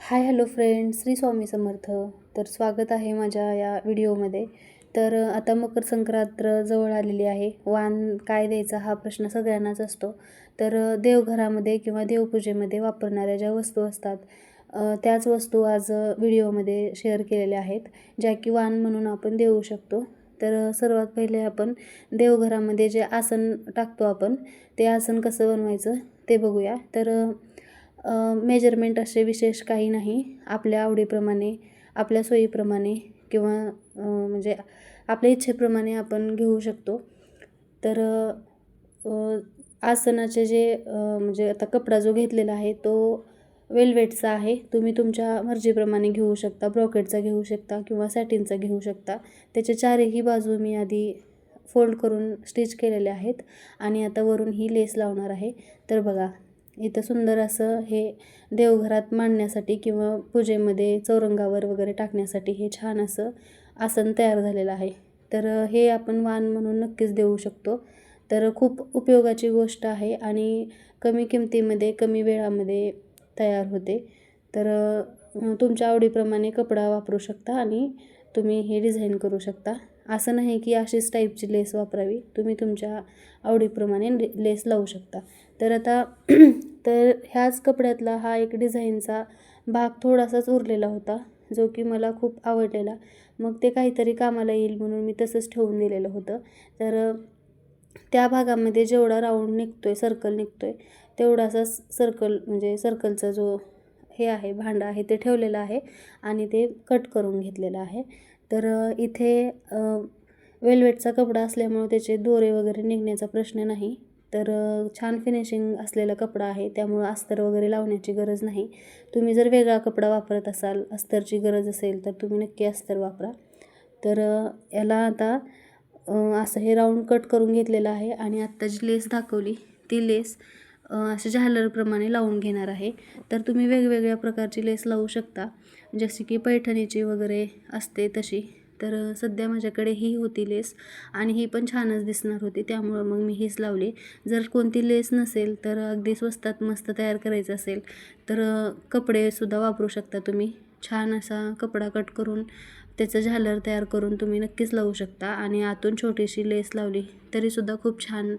Hello friends, Shri Swami Samarth. तर स्वागत आहे माझ्या या व्हिडिओमध्ये. तर आता मकर संक्रांत जवळ आलेली आहे. वाण काय द्यायचा हा प्रश्न सगळ्यांनाच असतो. तर देवघरामध्ये किंवा देवपूजेमध्ये वापरणाऱ्या ज्या वस्तू असतात त्याच वस्तू आज व्हिडिओमध्ये शेअर केलेल्या आहेत, ज्या की वाण म्हणून आपण देऊ शकतो. तर सर्वात पहिले आपण देवघरामध्ये जे आसन टाकतो आपण, ते आसन कसं बनवायचं ते बघूया. तर मेजरमेंट असे विशेष काही नाही. आपल्या आवडीप्रमाणे, आपल्या सोयीप्रमाणे किंवा म्हणजे आपल्या इच्छेप्रमाणे आपण घेऊ शकतो. तर आसनाचे जे म्हणजे आता कपडा जो घेतलेला आहे तो वेल्वेटचा आहे. तुम्ही तुमच्या मर्जीप्रमाणे घेऊ शकता. ब्रॉकेटचा घेऊ शकता किंवा सॅटिनचा घेऊ शकता. त्याच्या चारही बाजू मी आधी फोल्ड करून स्टिच केलेले आहेत आणि आता वरून ही लेस लावणार आहे. तर बघा, इथं सुंदर असं हे देवघरात मांडण्यासाठी किंवा पूजेमध्ये चौरंगावर वगैरे टाकण्यासाठी हे छान असं आसन तयार झालेलं आहे. तर हे आपण वाण म्हणून नक्कीच देऊ शकतो. तर खूप उपयोगाची गोष्ट आहे आणि कमी किमतीमध्ये कमी वेळामध्ये तयार होते. तर तुमच्या आवडीप्रमाणे कपडा वापरू शकता आणि तुम्ही हे डिझाईन करू शकता. असं नाही की अशीच टाईपची लेस वापरावी, तुम्ही तुमच्या आवडीप्रमाणे लेस लावू शकता. तर आता तर ह्याच कपड्यातला हा एक डिझाईनचा भाग थोडासाच उरलेला होता, जो की मला खूप आवडलेला. मग ते काहीतरी कामाला येईल म्हणून मी तसंच ठेवून दिलेलं होतं. तर त्या भागामध्ये जेवढा राऊंड निघतोय, सर्कल निघतोय, तेवढासाच सर्कल म्हणजे सर्कलचा जो हे आहे भांडं आहे ते ठेवलेलं आहे आणि ते कट करून घेतलेलं आहे. तर इथे वेल्वेटचा कपडा असल्यामुळं त्याचे दोरे वगैरे निघण्याचा प्रश्न नाही. तर छान फिनिशिंग असलेला कपडा आहे, त्यामुळं अस्तर वगैरे लावण्याची गरज नाही. तुम्ही जर वेगळा कपडा वापरत असाल, अस्तरची गरज असेल, तर तुम्ही नक्की अस्तर वापरा. तर याला आता असं हे राऊंड कट करून घेतलेलं आहे आणि आत्ता जी लेस दाखवली ती लेस अशा झालरप्रमाणे लावून घेणार आहे. तर तुम्ही वेगवेगळ्या प्रकारची लेस लावू शकता, जशी की पैठणीची वगैरे असते तशी. तर सध्या माझ्याकडे ही होती लेस आणि ही पण छानच दिसणार होती, त्यामुळं मग मी हीच लावली. जर कोणती लेस नसेल तर अगदी स्वस्तात मस्त तयार करायचं असेल तर कपडेसुद्धा वापरू शकता तुम्ही. छान असा कपडा कट करून त्याचं झालर तयार करून तुम्ही नक्कीच लावू शकता आणि आतून छोटीशी लेस लावली तरीसुद्धा खूप छान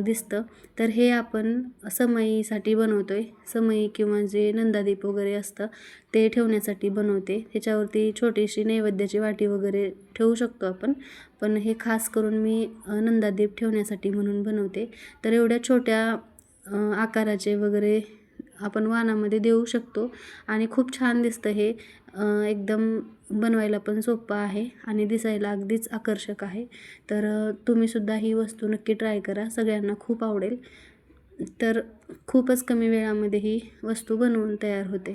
दिसतं. तर हे आपण समईसाठी बनवतो आहे. समई किंवा जे नंदादीप वगैरे असतं ते ठेवण्यासाठी बनवते. त्याच्यावरती छोटीशी नैवेद्याची वाटी वगैरे ठेवू शकतो आपण, पण हे खास करून मी नंदादीप ठेवण्यासाठी म्हणून बनवते. तर एवढ्या छोट्या आकाराचे वगैरे आपण वाणामध्ये देऊ शकतो आणि खूप छान दिसतं हे. एकदम बनवायला पण सोपं आहे आणि दिसायला अगदीच आकर्षक आहे. तर तुम्हीसुद्धा ही वस्तू नक्की ट्राय करा, सगळ्यांना खूप आवडेल. तर खूपच कमी वेळामध्ये ही वस्तू बनवून तयार होते.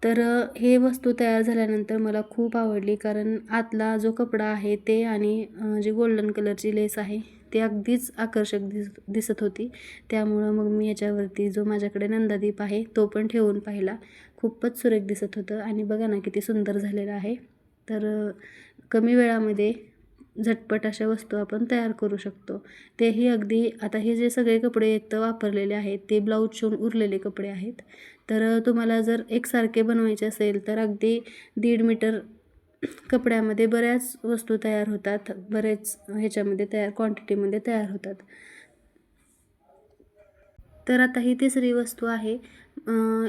तर हे वस्तू तयार झाल्यानंतर मला खूप आवडली, कारण आतला जो कपडा आहे ते आणि जी गोल्डन कलरची लेस आहे ती अगदीच आकर्षक दिसत होती. त्यामुळं मग मी याच्यावरती जो माझ्याकडे नंदादीप आहे तो पण ठेवून पाहिला. खूपच सुरेख दिसत होतं आणि बघा ना किती सुंदर झालेलं आहे. तर कमी वेळामध्ये झटपट अशा वस्तू आपण तयार करू शकतो. तेही अगदी आता हे जे सगळे कपडे एक तर वापरलेले आहेत ते ब्लाऊज शिवून उरलेले कपडे आहेत. तर तुम्हाला जर एकसारखे बनवायचे असेल तर अगदी 1.5 मीटर कपड्यामध्ये बऱ्याच वस्तू तयार होतात, बरेच ह्याच्यामध्ये तयार क्वांटिटीमध्ये तयार होतात. तर आता ही तिसरी वस्तू आहे.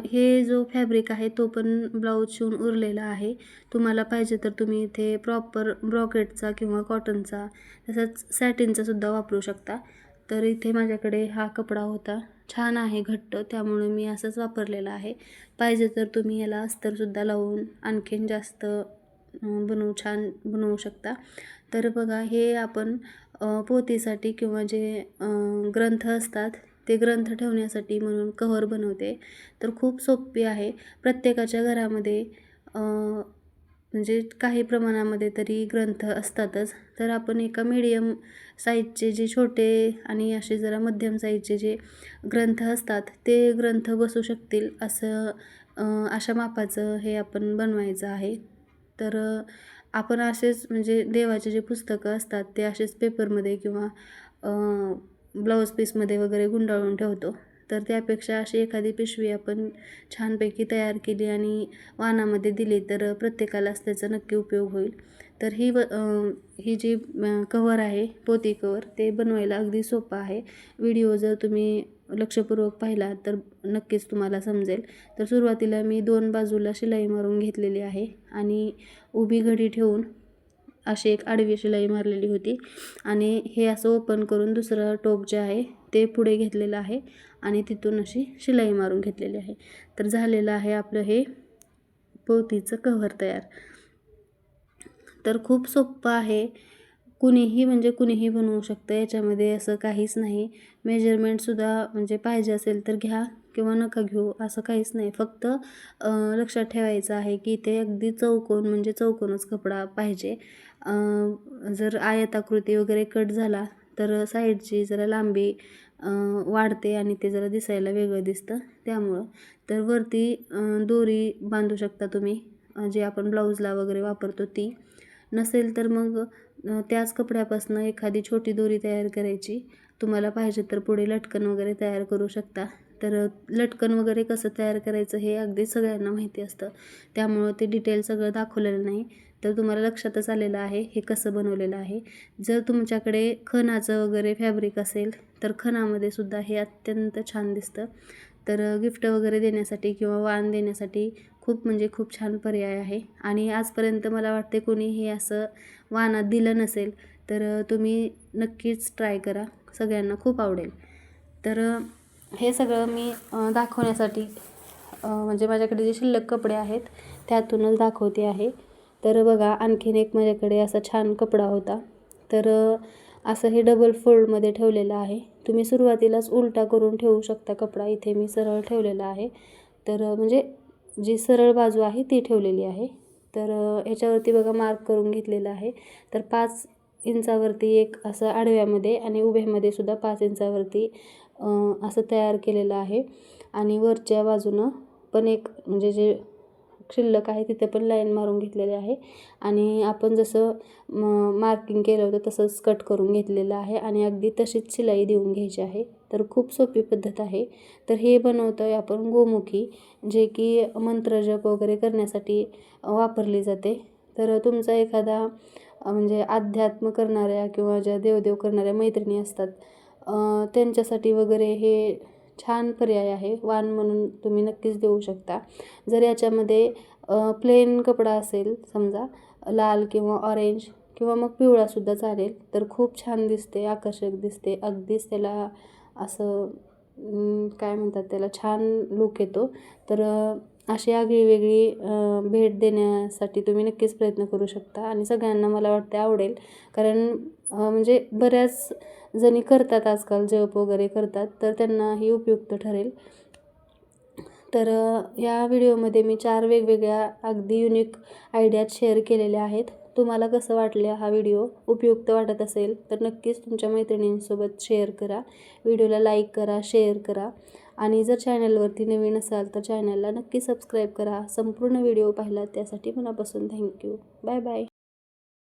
हे जो फॅब्रिक आहे तो पण ब्लाऊज शिवून उरलेला आहे. तुम्हाला पाहिजे तर तुम्ही इथे प्रॉपर ब्रॉकेटचा किंवा कॉटनचा तसंच सॅटिनचा सुद्धा वापरू शकता. तर इथे माझ्याकडे हा कपडा होता, छान आहे घट्ट, त्यामुळे मी असंच वापरलेला आहे. पाहिजे तर तुम्ही याला अस्तरसुद्धा लावून आणखीन जास्त छान बनवू शकता. तर बघा, हे आपण पोथीसाठी किंवा जे ग्रंथ असतात ते ग्रंथ ठेवण्यासाठी म्हणून कव्हर बनवते. तर खूप सोपी आहे. प्रत्येकाच्या घरामध्ये म्हणजे काही प्रमाणामध्ये तरी ग्रंथ असतातच. तर आपण एका मीडियम साईजचे जे छोटे आणि असे जरा मध्यम साईजचे जे ग्रंथ असतात ते ग्रंथ बसू शकतील असं अशा मापाचं हे आपण बनवायचं आहे. तर आपण असेच म्हणजे देवाचे जे पुस्तकं असतात ते असेच पेपरमध्ये किंवा ब्लाऊज पीसमध्ये वगैरे गुंडाळून ठेवतो. तर त्यापेक्षा अशी एखादी पिशवी आपण छानपैकी तयार केली आणि वाणामध्ये दिली तर प्रत्येकालाच त्याचा नक्की उपयोग होईल. तर ही जी कव्हर आहे, पोती कव्हर, ते बनवायला अगदी सोपं आहे. व्हिडिओ जर तुम्ही लक्षपूर्वक पाहिला तर नक्कीच तुम्हाला समजेल. तर सुरुवातीला मी 2 बाजूला शिलाई मारून घेतलेली आहे आणि उभी घडी ठेवून अशी एक आडवी शिलाई मारलेली होती आणि हे असं ओपन करून दुसरं टोक जे आहे ते पुढे घेतलेलं आहे आणि तिथून अशी शिलाई मारून घेतलेली आहे. तर झालेलं आहे आपलं हे पोतीचं कव्हर तयार. तर खूप सोपं आहे. कुणीही बनवू शकतं. याच्यामध्ये असं काहीच नाही. मेजरमेंटसुद्धा म्हणजे पाहिजे असेल तर घ्या किंवा नका घेऊ असं काहीच नाही. फक्त लक्षात ठेवायचं आहे की ते अगदी चौकोन म्हणजे चौकोनच कपडा पाहिजे. जर आयताकृती वगैरे कट झाला तर साईडची जरा लांबी वाढते आणि ते जरा दिसायला वेगळं दिसतं त्यामुळं. तर वरती दोरी बांधू शकता तुम्ही, जे आपण ब्लाऊजला वगैरे वापरतो ती. नसेल तर मग त्याच कपड्यापासून एखादी छोटी दोरी तयार करायची. तुम्हाला पाहिजे तर पुढे लटकन वगैरे तयार करू शकता. तर लटकन वगैरे कसं तयार करायचं हे अगदी सगळ्यांना माहिती असतं, त्यामुळं ते डिटेल सगळं दाखवलेलं नाही. तर तुम्हाला लक्षातच आलेलं आहे हे कसं बनवलेलं आहे. जर तुमच्याकडे खणाचं वगैरे फॅब्रिक असेल तर खणामध्ये सुद्धा हे अत्यंत छान दिसतं. तर गिफ्ट वगैरे देण्यासाठी किंवा वाण देण्यासाठी खूप छान पर्याय आहे. आणि आजपर्यंत मला वाटते कोणी हे असं वाणात दिलं नसेल, तर तुम्ही नक्कीच ट्राय करा. सगळ्यांना खूप आवडेल. तर हे सगळं मी दाखवण्यासाठी म्हणजे माझ्याकडे जे शिल्लक कपडे आहेत त्यातूनच दाखवते आहे. तर बघा, आणखीन एक माझ्याकडे असा छान कपडा होता. तर असं हे डबल फोल्डमध्ये ठेवलेलं आहे. तुम्ही सुरुवातीलाच उलटा करून ठेवू शकता कपडा. इथे मी सरळ ठेवलेला आहे. तर म्हणजे जी सरळ बाजू आहे ती ठेवलेली आहे. तर ह्याच्यावरती बघा मार्क करून घेतलेला आहे. तर 5 इंचावरती एक असं आडव्यामध्ये आणि उभ्यामध्ये सुद्धा 5 इंचावरती असं तयार केलेलं आहे. आणि वरच्या बाजूनं पण एक म्हणजे जे शिल्लक आहे तिथे पण लाईन मारून घेतलेली आहे आणि आपण जसं मार्किंग केलं होतं तसंच कट करून घेतलेलं आहे आणि अगदी तशीच शिलाई देऊन घ्यायची आहे. तर खूप सोपी पद्धत आहे. तर हे बनवतो आहे आपण गोमुखी, जे की मंत्रजप वगैरे करण्यासाठी वापरली जाते. तर तुमचा एखादा म्हणजे अध्यात्म करणाऱ्या किंवा ज्या देवदेव करणाऱ्या मैत्रिणी असतात त्यांच्यासाठी वगैरे हे छान पर्याय आहे. वाण म्हणून तुम्ही नक्कीच देऊ शकता. जर याच्यामध्ये प्लेन कपडा असेल, समजा लाल किंवा ऑरेंज किंवा मग पिवळासुद्धा चालेल, तर खूप छान दिसते, आकर्षक दिसते. अगदीच त्याला असं काय म्हणतात त्याला, छान लूक येतो. तर अशी आगळीवेगळी भेट देण्यासाठी तुम्ही नक्कीच प्रयत्न करू शकता आणि सगळ्यांना मला वाटते आवडेल. कारण म्हणजे बऱ्याच जणी करतात आजकाल, जप वगैरे करतात, तर त्यांनाही उपयुक्त ठरेल. तर या व्हिडिओमध्ये मी 4 वेगवेगळ्या अगदी युनिक आयडियाज शेअर केलेल्या आहेत. तुम्हाला कसं वाटलं हा व्हिडिओ? उपयुक्त वाटत असेल तर नक्कीच तुमच्या मैत्रिणींसोबत शेअर करा. व्हिडिओला लाईक करा, शेअर करा आणि जर चॅनलवरती नवीन असाल तर चॅनलला नक्की सबस्क्राईब करा. संपूर्ण व्हिडिओ पाहिला त्यासाठी मनापासून थँक्यू. Bye bye.